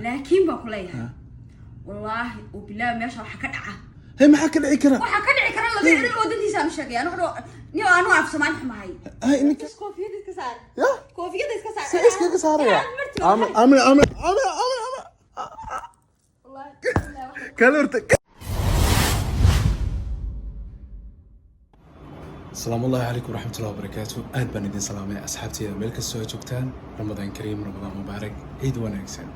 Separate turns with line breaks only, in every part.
لكن بقول لها والله وبلا ما شاء حكى دعه
هي ما حكى دعي كرا
وحكى دعي كرا لا دعي ودنتي سام شقي انا نيو انا عارف سمعان حماي
هاي انك
كوفيدك كسار
يا
كوفيدك كسار
سيسك كسار يا عامل
والله
كالورتك. السلام الله عليكم ورحمة الله وبركاته. أهد بان إدين سلامي أصحابتي ملك السوى جوكتان. رمضان كريم، رمضان مبارك، عيد ونكسن.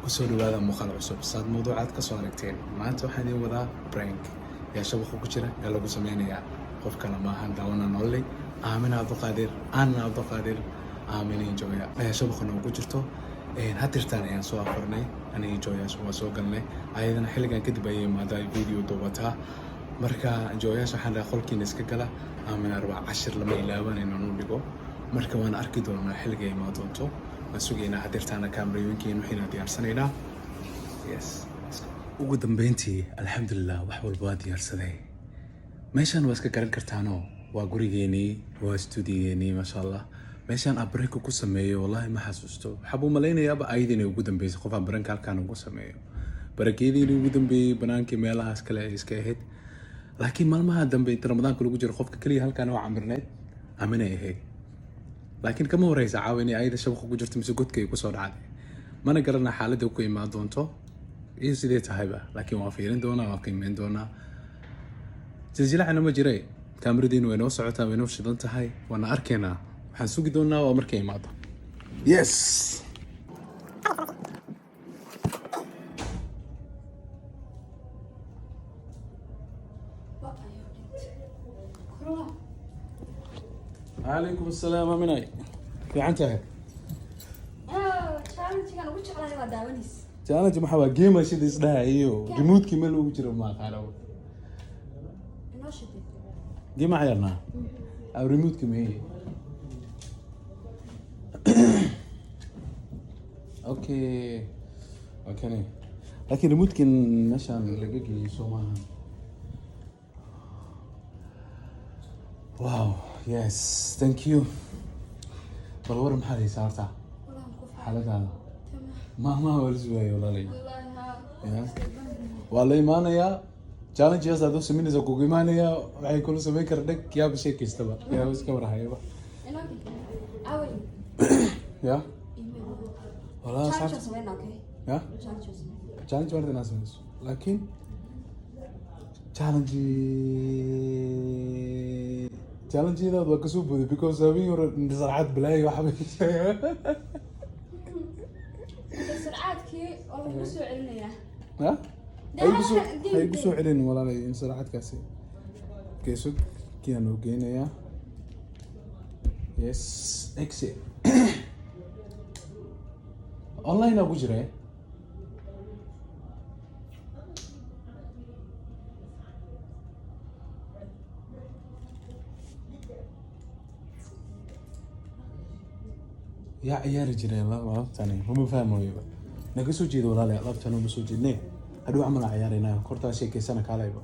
كسولو هذا مخالع عصب صاد موضوعات كسوالكتين. ما أنتو حدي وذا برانك. يا شبخو كجرة يلا قسميني يا خوف كان ما هنداونا نولي. آمين عبد القادر، أنا عبد القادر. آمين جويا. يا شبخو نو كجرتو. هاترتان يا سو أفرني. أنا جويا سو سوقلني. أيضا حلقة كده بيجي ماذا فيديو دوبتها. marka jooyaasha waxaan dhahay qolkiina iska gala aamin 14 lama ilaaban inaan u dhigo marka waan arki doonaa xilliga ay ma doonto waan sugeynaa hadirtaana kaamirooyinkeena waxayna diyaarsanaynaa yes ugu dambeyntii alxamdulillah wax walba waa diyaarsaday meeshaan waa iska garan kartaano waa gurigeenii waa studio-geenii masha Allah meeshaan abreeko ku sameeyo wallahi ma xasuusto waxaan u maleynayaa ayadina ugu dambeysay qof abreeka halkaan ugu sameeyo barakeedii ugu dambeeyay banaankii meelahaas kale iska ahayd لكن ما دم رمضان كله جرى خوفك كلي هل كانوا عمرنات أمنة هيك لكن كم هو رئيس عاوني أيضا شبخ جرت مسكوت كي يكسر عادي ما نقرنا حالة دوكي ما دونتو إيه سيدة هايبة لكن وافيرين دونا واقيمين دونا تسجيل عنا ما جري كامردين وينو سعوتها وينو شدنت هاي وانا أركينا حنسوق دونا وامركي ما دون يس عليكم السلام أميناي في عنتها
challenge كان وجه على هذا داونيس
challenge محوا جيم شيء اسمها ايوه ريموت كمل وجه ما قالوا
ناشط
جيم عيرنا او ريموت كم هي اوكي لكن ريموت كان نشان لقيقي سوما واو يس ثانك يو بالور محلي صارتها حالة هذا ما هو الزواج ولا لي والله ما أنا يا challenge يا سادو سميني زكوكي ما أنا يا وعي كل سمين كردك يا بشيء كيستبا يا بس كم راح يبا يا والله صار يا challenge ورد ناس منس لكن challenge هذا وكسو بودي because أبي ور نزرعات بلاي وحبي
سرعات كي والله بسوي علينا
ها هاي بسوي علينا ولا لا سرعات كاسي كيسو كيانو جينا يا يس اكسي اونلاين ابو جري يا عيال جري الله ثاني هم فاهموا يبا نقصوا جيدوا ولا لا لابتنا بسوا جيدني هدو عمل عيارنا كورتا شيء كيسانا كالايبا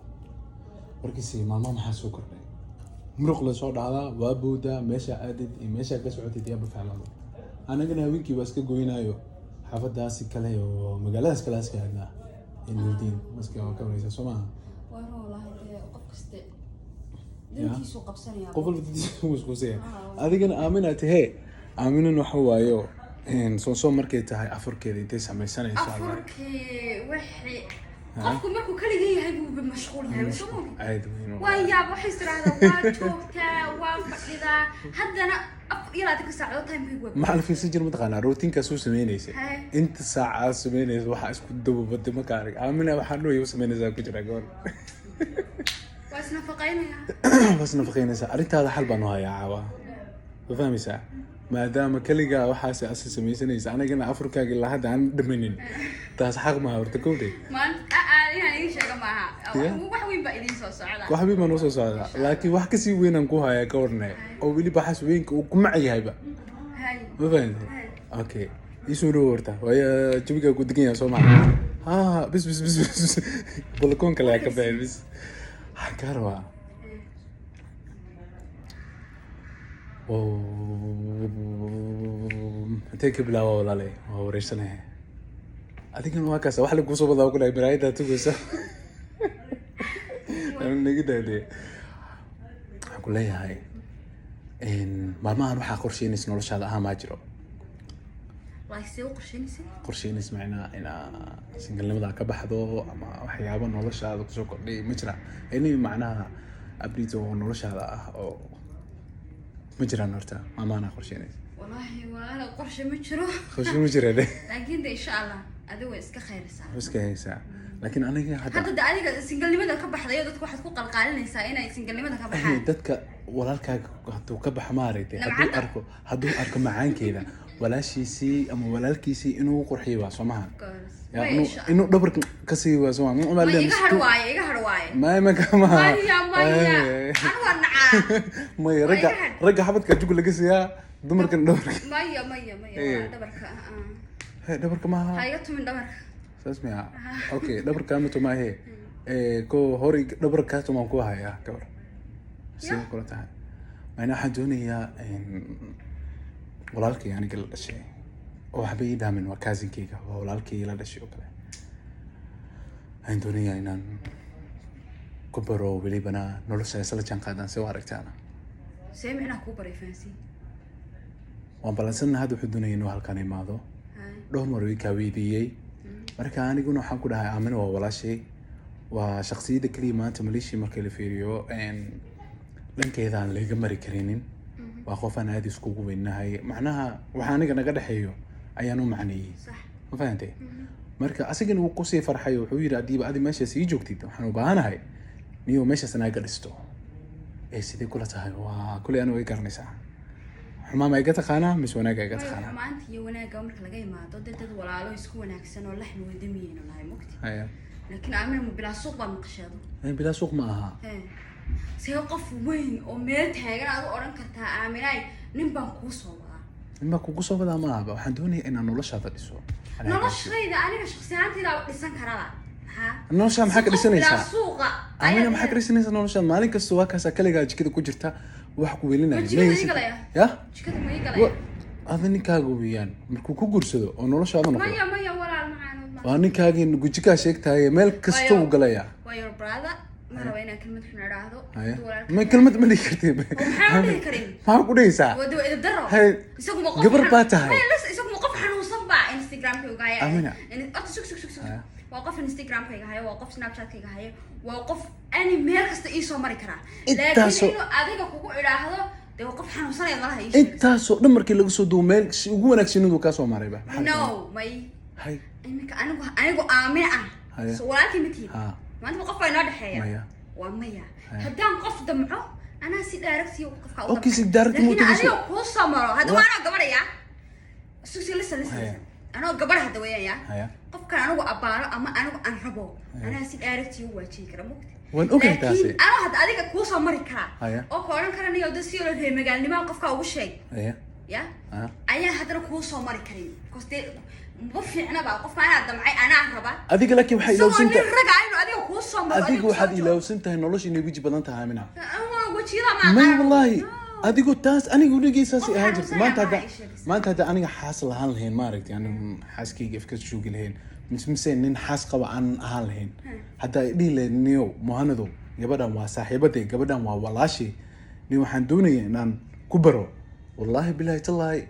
وركيسي ماما ما حاسو كورني مرق لسoo dhacda waa booda meesha aadid iyo meesha ka socotid yaa bafaalado anaga haweenkii baa iska goynayo xafadaasi kale oo magaaladaas kale iska hadna in wadiin maska ka wareysa Soomaa
wallahi qof kaste dinkiisu qabsanaya
qof walba dinkiisu iskuusay adigana aaminaatay aaminan waxa waayo soo markay tahay afurkeeda intay samaysanayso
afurkee wixii qofku markuu kaliya yahay buu mashquul yahay soo waa yaab waxa istiraada waa joogta waa fadhida haddana ila dadka saacado time ku
ma alfi sijir mataqaana routine soo sameynaysa inta saaca sameynaysa waxa isku dababad ma kaarig aamina waxa loo yeeyo sameynaysa ku jira goor بس نفقينيسا arintaada xal baan u hayaa caawa fahmaysaa maadaama kaliga waxa asaas sameeysanaysa anagana afurkaaga ilaa hadda aan dhamaynin taas xaq ma horta kowday
maan yani sheega maaha wax weyn baa idin soo socda
wax weyn ma noo soo socda laakiin wax ka sii weyn aan ku hayaa ka warnay oo wali baxas weynka uu ku macayayba hay ma fahanteen okay isoo roorta way jabiga ku degan yahay Soomaaliya bis balkoon kale ka bixin bis حكاروا تيك بلا ولا لي وريشنه adigana waa kaas wax la ku soo badaa ku dhahay miraayada tugaysa aan nagidade waxaan ku leeyahay maalmahan waxaa qorsheynaysa noloshaada ahaa maa jiro qorsheynaysa macnaa inaa singalnimada ka baxdo ama waxyaabo noloshaada kusoo kordhay ma jira ini macnaha update oo noloshaada ah oo ma jiraan horta maalmahan qorsheynaysa
wallahi walaal qorshe ma jiro laakiin de insha Allah adigu iska khayrisaa laakiin aniga hadda adiga singalnimada ka baxday dadku waxaad ku qalqaalinaysaa inay singalnimada ka baxaan
dadka walaalkaaga haduu ka bax maaraytay haduu arko macaankeeda walaashiisii ama walaalkiisii inuu qurxiyo waa Soomahan inuu dhabar ka sii waa Soomahan ma leeyahay iga harwaaye ma kama maya raga xabadka jug laga siiyaa dumarkan dhabarka
maya
dhabarka ma aha
hayga tumin dhabarka
ساسمع اوكي دبر كامل تو ما هي كو هوري دبر كاتو ما كو هيا كبر سي كلتا انا حدونيا walaalkii yani gal dhashay oo waxbay daamin waa cousin-kayga waa walaalkii la dhashay oo kale aan doonayaa inaan ku baro welibana nolosha isla jaan qaadaan si aragtaana
seemina ku baray fancy
waan balansan hadda wuxuu doonayay inuu halkan imaado dhowr mar way ka weydiiyay marka aniguna waxaan ku dhahay aamin waa walaashay waa shakhsiyada kaliya maanta Malaysia markii la fiiriyo dhankeeda aan laga mari karinin waa qof aan aad iskugu weynahay macnaha waxa aniga naga dhaxeeyo ayaan u macneeyay
sax
ma fahantay marka asigana uu ku sii farxay wuxuu yiri adiiba adi meesha sii joogtid waxaan u baahanahay niyo meesha sanaaga dhisto sidee kula tahay waa kulay aan way garanaysaa xumaa ma iga taqaanaa mis wanaaga iga taqaanaa
maanta iyo wanaaga marka laga imaado dad walaalo isku wanaagsan oo laxmi wadamiyeen oo lahay mugti laakiin aamin ma bila suuq baa maqashado
bila suuq ma aha
see qof weyn oo meel taagan aad oran kartaa aaminay nin baan ku soo wadaa
ma aha waxaan doonayaa inaan noloshaada dhiso
noloshayda aniga shakhsiyaantayda dhisan karaa
nolosha maxaa ka dhisanaysaa aamin maxaa ka dhisanaysaa nolosha maalin kasta waa kaas kaliya jikada ku jirta wax ku welinaya
ya jikada ma igalaya
adan ninkaaga weeyaan markuu ku guursado oo noloshaada noqdo
maya walaal macaan
waa ninkaagii gujika sheegtay meel kasta uu galaya
waa your brother maraba inaan kelmad xun idhaahdo
ma kelmad ma dhihi kartid maxaa ku dhaysaa
wado ida daro isagu ma qof
gabar baa tahay
isagu ma qof xanuunsan baa Instagram-ka uga haya
amina
sug waa qof Instagram-ka haya waa qof Snapchat-ka haya waa qof ani meel kasta ii soo mari kara laakiin inuu adiga kugu idhaahdo dee qof xanuunsan ee malaha ii sheeg
intaasoo dhan markii lagu soo duubo meel ugu wanaagsan inuu ka soo maray ba
no may hay anigu aamin ah soo walaalkii mid maanta qof ay noo dhaxeeya waa maya haddaan qof damco anaa si direct iyo qofka u
okay si direct mu
tahay adiga ku samaro hadda waana gabaraya suusi listen anoo gabar hadda weeyaan qofka anigu abaaro ama anigu aan rabo anaa si direct iyo waajin kara mugti
waan ogahay taasi
anaa hadda adiga ku soo mari kara oo kooran karanayo dad si loo magaalnimo qofka ugu sheeg ya ayaa hadda ku soo mari karin koste ma fiicna baa qofka anaa damcay anaa raba
adiga laakiin waxa ilowsantahay
raga aynu adiga ku soo maro
adiga waxaad ilowsantahay nolosha inay wiji badan tahay amina
wajida ma
wallahi adigu taas anigu dhigiisaasi ahaan jirtay maanta hadda aniga xaas lahaan lahayn ma aragtay anigu xaaskayga ifka joogi lahayn mise nin xaas qaba aan ahaan lahayn hadda dhihi lahayn niyo muhanado gabadhan waa saaxiibaday gabadhan waa walaashi ni waxaan doonayaa inaan ku baro wallahi billahi tallahi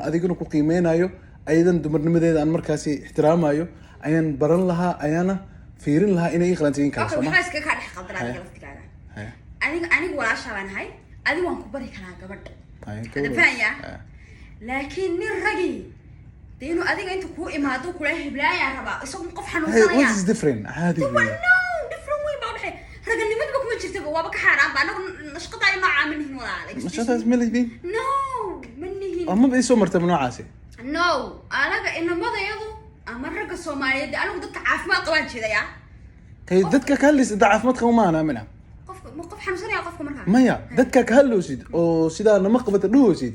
adiguna ku qiimeynayo aydan dumarnimadeeda aan markaasi ixtiraamayo ayaan baran lahaa ayaana fiirin lahaa inay qalantiin kara
Soomaa waxa iska ka dhex qaldan adiga laftigaaga aniga walaasha baan ahay adiga waan ku bari karaa gabadha adafanya laakiin nin ragi deenu adiga inta ku imaado kula heblaaya raba isagu qof xanuunsanaya
what is different hadi
different way baa dhaxay raganimadu kuma jirta waaba ka xaraan baa anagu nashqadaay ma caamilin walaalay
mashaqadaas milibin
no manihin
ama bay soo martay noocaasi
no anaga inamadayadu ama raga Soomaaliyeed anagu dadka caafimaad qabaan jeedaya
kay dadka kaalis caafimaad qaba ma ana mina
qof xanuunsanaya qofka markaa
maya dadka kaaloosid oo sida nama qabata dhoosid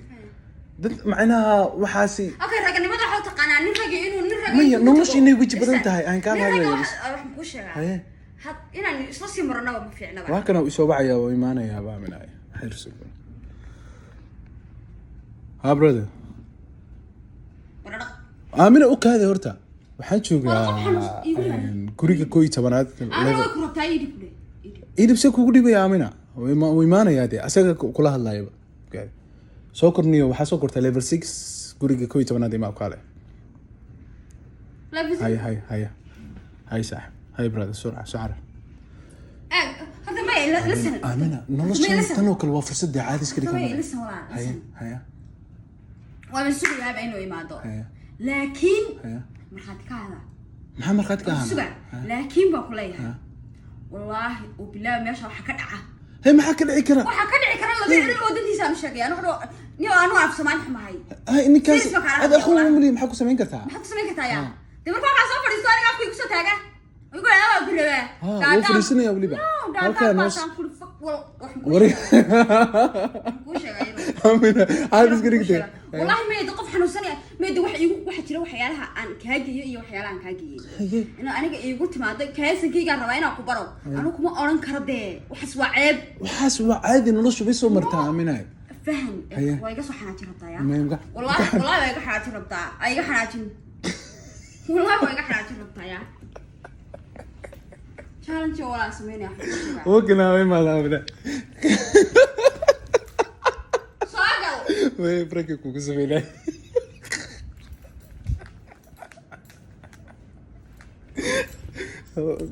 dad macnaha waxaasi
okay raganimada waxa taqaanaa nin ragi inuu nin ragi
maya nolosha inay wiji badan tahay aan ka hadlayo
waxaan ku sheegaa had inaan isla sii marno ma fiicnaba
waa kana isoo bacaya oo iimaanaya baa minay xirso brother amina u kaade horta waxaan joogaa guriga 11aad
aniga ku rabtaa idib le
idibse kugu dhibaya Amina way imaanayaa de asaga kula hadlayba soo korniyo waxaa soo kortay level 6 guriga 11aad ima kale
level 6
hay sax hay brother surca sucara
هذا ما لسن
Amina nolosha tan oo kale waa fursad caadi iska dhigay
لسن ولا
haya
وأنا سوي هذا إنه يمادو لكن مرخات كهذا
maxaa markaad ka ahaa
سوي لكن بقول لها والله وبالله ما شاء حكى دعه
hay maxaa ka dhici kara
وحكى دعي كرا الله بيعرف ودنتي سامشة يعني أنا أعرف سمان حماي
hay ninkaas aad aqoon umli maxaa ku sameyn kartaa
maxaa ku sameyn kartaa yaa demarka waxa soo fadhiisto aniga afku igu soo taaga igu leeyahay waa bilawe
wuu fadhiisanaya waliba
halka
noos
wari ku sheegay
Amina aad iska dhigtay
والله ما يدقف حنوسني ما يدق واحد جرا waxyaalaha aan kaagiyo iyo waxyaalaha aan kaagiyo ina aniga iigu timaado kaasankayga rabaa inaan ku baro anigu kuma oran karo de waxas waa ceeb
waxaas waa caadi noloshu bay soo martaa Amina
faham way iga soo xanaajin rabtaa yaa
والله
way iga xanaajin rabtaa ay iga xanaajin والله way iga xanaajin rabtaa yaa challenge wala sameynaa
وكنا ما لا بلا
saagal
way break ku sameeyay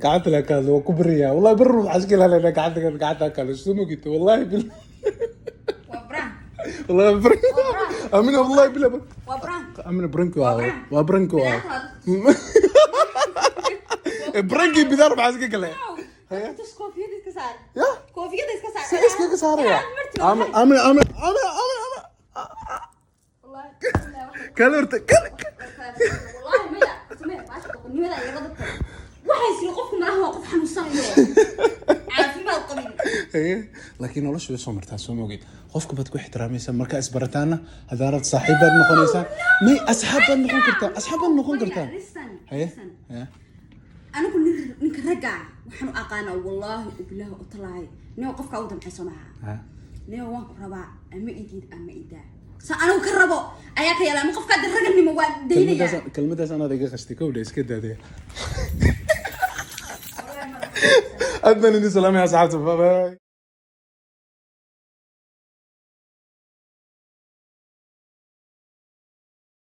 قعدت لك هذا وكبريا والله بر عسكر انا قعدت كان شنو قلت والله
وبران
والله برنك امين والله بلا
وبران
امين برنكو برنكي بدار عسكر كله
تس كوفيدي كسار
يا
كوفيدي كسار
سيسك كسار يا امين والله كلرت
والله ما سمع ماشي قنيمه يا رب waxay sii qofku ma aha qof xanuunsanayo caafimaad qabin
laakiin noloshu way soo martaa soo moogid qofka bad ku ixtiraamaysa marka isbarataana hadaarad saaxiibad noqonaysa may asxaabad noqon kartaa haye anigu
ninka raga waxaan u aqaana wallahi billahi u talaay nin qofka u damcay Soomaaliya nin waan ku rabaa ama idid ama ida سأنا وكربو أياك يا لما قف كده الرجل نمو دينيا
كلمة أنا دقيقة أشتكي ولا إسكت هذه أدنى إني سلام يا صاحبتي باي